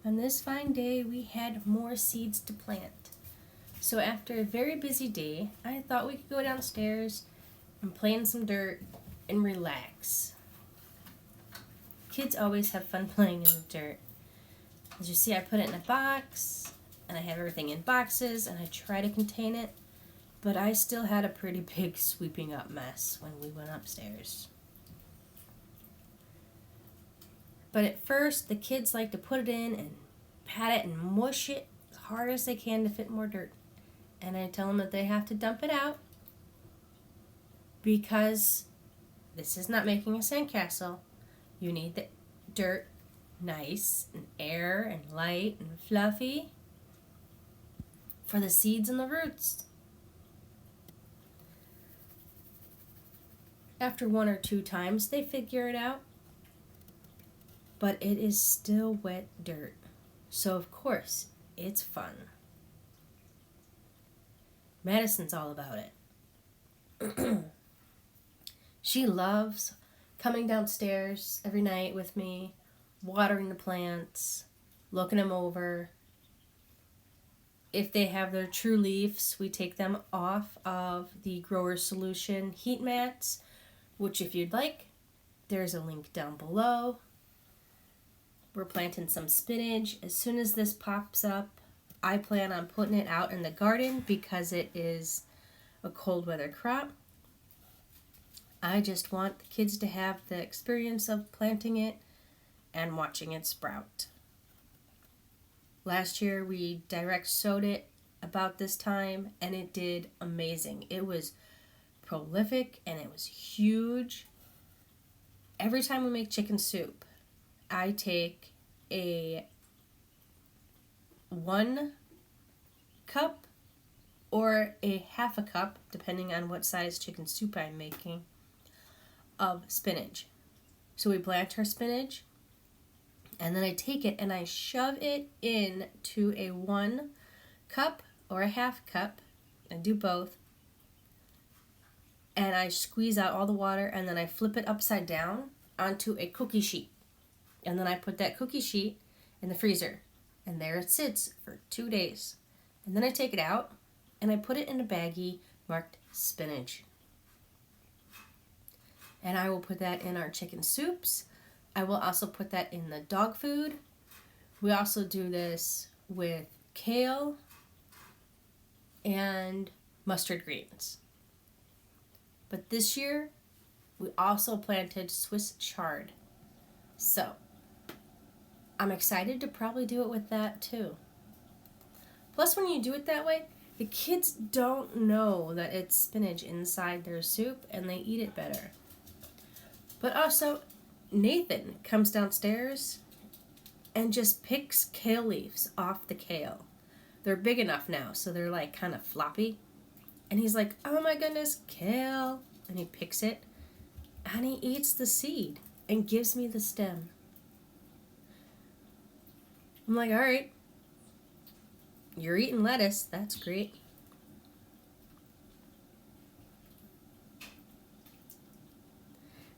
On this fine day, we had more seeds to plant. So after a very busy day, I thought we could go downstairs and play in some dirt and relax. Kids always have fun playing in the dirt. As you see, I put it in a box, and I have everything in boxes, and I try to contain it, but I still had a pretty big sweeping up mess when we went upstairs. But at first, the kids like to put it in and pat it and mush it as hard as they can to fit more dirt. And I tell them that they have to dump it out because this is not making a sandcastle. You need the dirt nice and air and light and fluffy for the seeds and the roots. After one or two times, they figure it out. But it is still wet dirt. So, of course, it's fun. Madison's all about it. She loves coming downstairs every night with me, watering the plants, looking them over. If they have their true leaves, we take them off of the Grower Solution heat mats, which if you'd like, there's a link down below. We're planting some spinach. As soon as this pops up, I plan on putting it out in the garden because it is a cold weather crop. I just want the kids to have the experience of planting it and watching it sprout. Last year we direct sowed it about this time and it did amazing. It was prolific and it was huge. Every time we make chicken soup, I take a 1 cup or a half a cup, depending on what size chicken soup I'm making, of spinach. So we blanch our spinach, and then I take it and I shove it into a 1 cup or a half cup. I do both. And I squeeze out all the water, and then I flip it upside down onto a cookie sheet. And then I put that cookie sheet in the freezer. And there it sits for 2 days. And then I take it out and I put it in a baggie marked spinach. And I will put that in our chicken soups. I will also put that in the dog food. We also do this with kale and mustard greens. But this year, we also planted Swiss chard. So, I'm excited to probably do it with that too. Plus, when you do it that way, the kids don't know that it's spinach inside their soup and they eat it better. But also, Nathan comes downstairs and just picks kale leaves off the kale. They're big enough now, so they're like kind of floppy. And he's like, oh my goodness, kale. And he picks it and he eats the seed and gives me the stem. I'm like, all right, you're eating lettuce. That's great.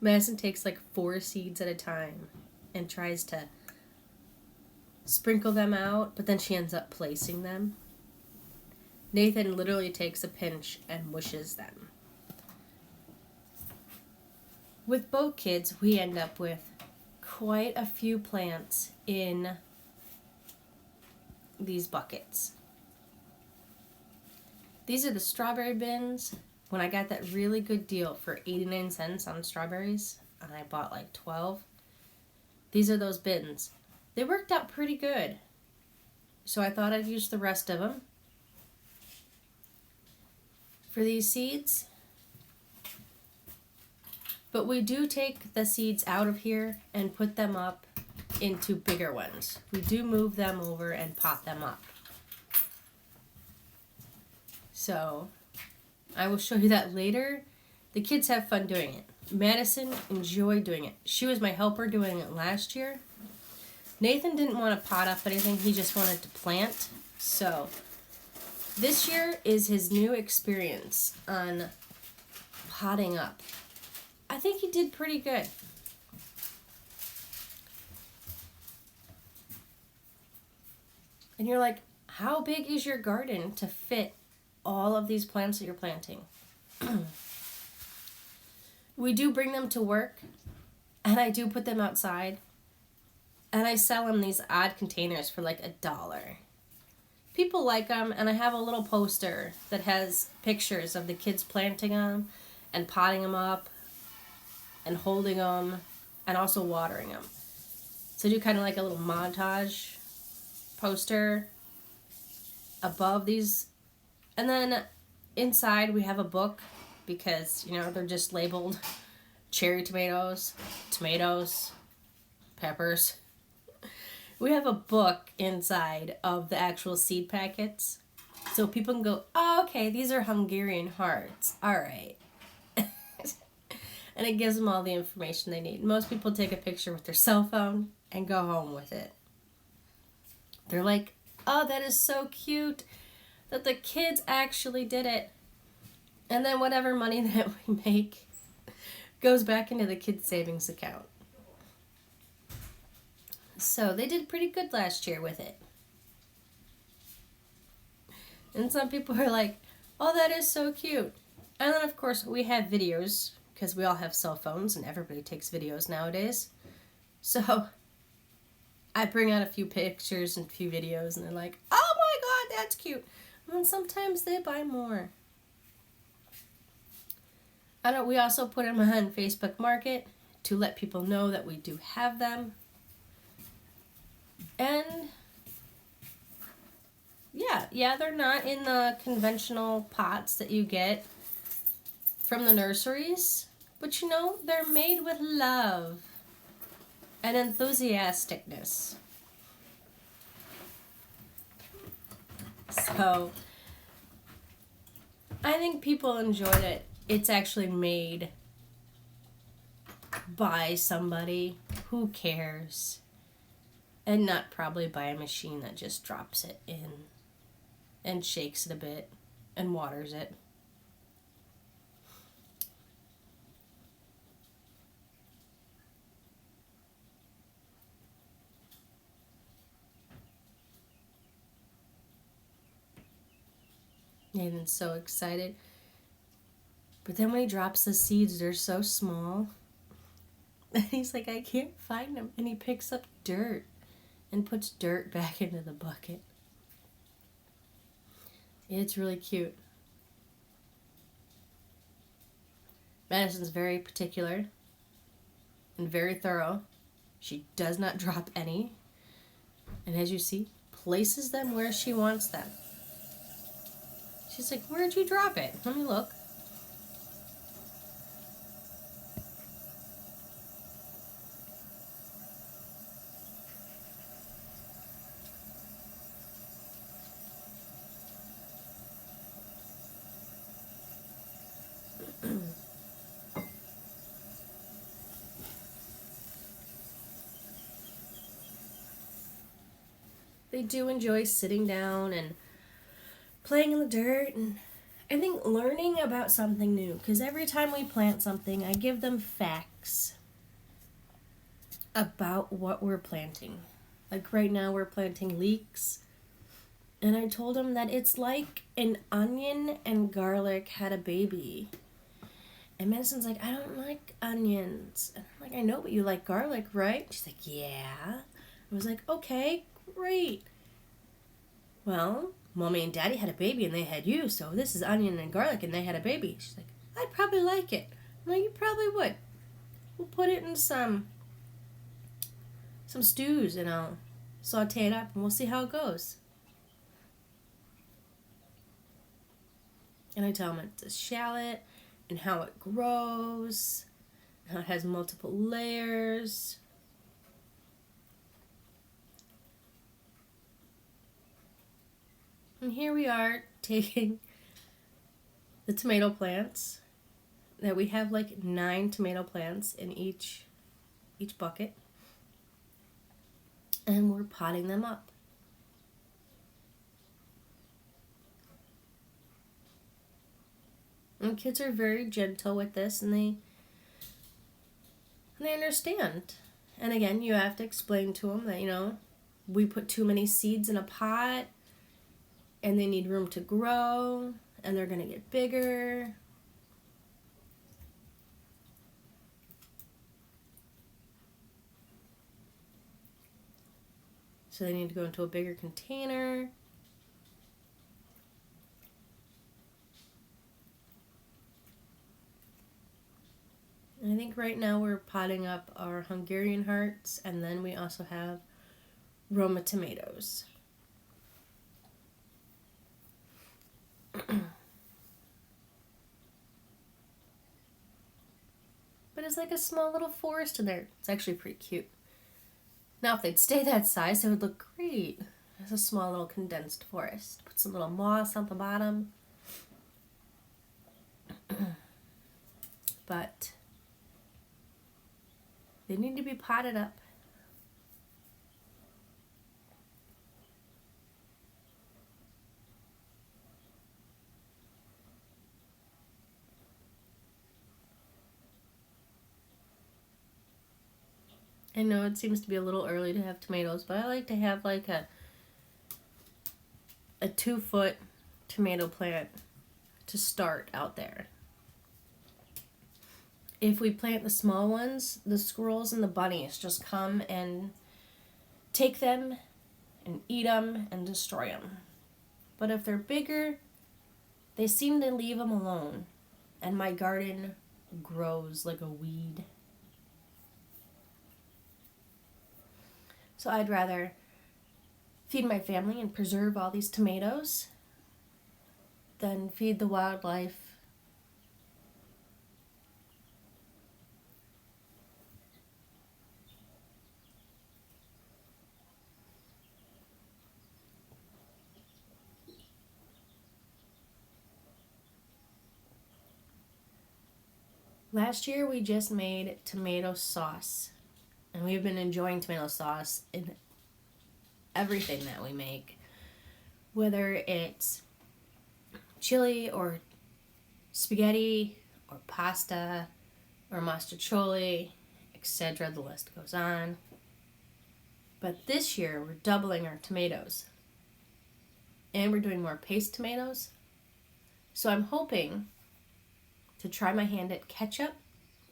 Madison takes like 4 seeds at a time and tries to sprinkle them out, but then she ends up placing them. Nathan literally takes a pinch and mushes them. With both kids, we end up with quite a few plants in these buckets. These are the strawberry bins. When I got that really good deal for 89 cents on strawberries, and I bought like 12, these are those bins. They worked out pretty good. So I thought I'd use the rest of them. For these seeds. But we do take the seeds out of here and put them up into bigger ones. We do move them over and pot them up. So I will show you that later. The kids have fun doing it. Madison enjoyed doing it. She was my helper doing it last year. Nathan didn't want to pot up anything. He just wanted to plant. So this year is his new experience on potting up. I think he did pretty good. And you're like, how big is your garden to fit all of these plants that you're planting? We do bring them to work, and I do put them outside, and I sell them these odd containers for like $1. People like them, and I have a little poster that has pictures of the kids planting them and potting them up and holding them and also watering them. So I do kind of like a little montage poster above these. And then inside we have a book because, you know, they're just labeled cherry tomatoes, peppers. We have a book inside of the actual seed packets. So people can go, oh, okay, these are Hungarian hearts. All right. And it gives them all the information they need. Most people take a picture with their cell phone and go home with it. They're like, oh, that is so cute that the kids actually did it. And then whatever money that we make goes back into the kids' savings account. So they did pretty good last year with it. And some people are like, oh, that is so cute. And then, of course, we have videos because we all have cell phones and everybody takes videos nowadays. So I bring out a few pictures and a few videos and they're like, oh my God, that's cute. And then sometimes they buy more. We also put them on Facebook Market to let people know that we do have them. And yeah, they're not in the conventional pots that you get from the nurseries. But you know, they're made with love and enthusiasticness. So I think people enjoy it. It's actually made by somebody who cares. And not probably by a machine that just drops it in and shakes it a bit and waters it. Nathan's so excited. But then when he drops the seeds, they're so small. And he's like, I can't find them. And he picks up dirt and puts dirt back into the bucket. It's really cute. Madison's very particular and very thorough. She does not drop any. And as you see, places them where she wants them. She's like, where'd you drop it? Let me look. They do enjoy sitting down and playing in the dirt, and I think learning about something new, because every time we plant something, I give them facts about what we're planting. Like right now we're planting leeks, and I told them that it's like an onion and garlic had a baby. And Madison's like, I don't like onions. And I'm like, I know, but you like garlic, right? She's like, yeah. I was like, okay, great. Well, Mommy and Daddy had a baby and they had you, so this is onion and garlic and they had a baby. She's like, I'd probably like it. I'm like, you probably would. We'll put it in some stews and I'll saute it up and we'll see how it goes. And I tell them it's a shallot and how it grows, how it has multiple layers. And here we are taking the tomato plants. That we have like 9 tomato plants in each bucket. And we're potting them up. And kids are very gentle with this and they understand. And again, you have to explain to them that, you know, we put too many seeds in a pot and they need room to grow and they're going to get bigger. So they need to go into a bigger container. And I think right now we're potting up our Hungarian hearts, and then we also have Roma tomatoes. But it's like a small little forest in there. It's actually pretty cute. Now, if they'd stay that size, it would look great. It's a small little condensed forest. Put some little moss on the bottom. But they need to be potted up. I know it seems to be a little early to have tomatoes, but I like to have like a 2-foot tomato plant to start out there. If we plant the small ones, the squirrels and the bunnies just come and take them and eat them and destroy them. But if they're bigger, they seem to leave them alone, and my garden grows like a weed. So I'd rather feed my family and preserve all these tomatoes than feed the wildlife. Last year we just made tomato sauce, and we've been enjoying tomato sauce in everything that we make, whether it's chili or spaghetti or pasta or mostaccioli, etc. The list goes on. But this year we're doubling our tomatoes, and we're doing more paste tomatoes. So I'm hoping to try my hand at ketchup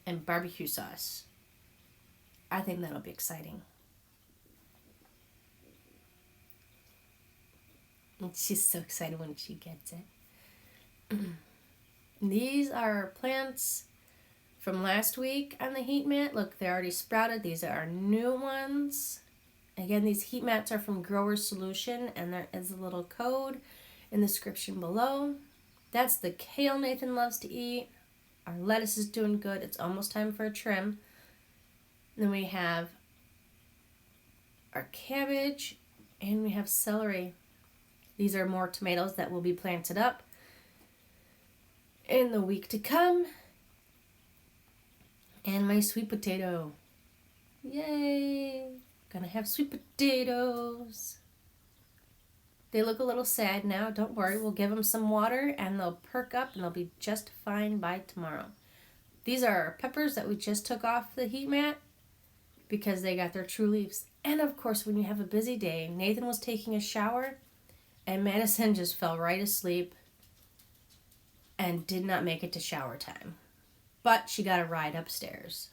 and barbecue sauce. I think that'll be exciting. And she's so excited when she gets it. These are plants from last week on the heat mat. Look, they're already sprouted. These are our new ones. Again, these heat mats are from Growers Solution, and there is a little code in the description below. That's the kale Nathan loves to eat. Our lettuce is doing good. It's almost time for a trim. Then we have our cabbage, and we have celery. These are more tomatoes that will be planted up in the week to come. And my sweet potato. Yay! Gonna have sweet potatoes. They look a little sad now. Don't worry, we'll give them some water and they'll perk up and they'll be just fine by tomorrow. These are our peppers that we just took off the heat mat because they got their true leaves. And of course, when you have a busy day, Nathan was taking a shower and Madison just fell right asleep and did not make it to shower time. But she got a ride upstairs.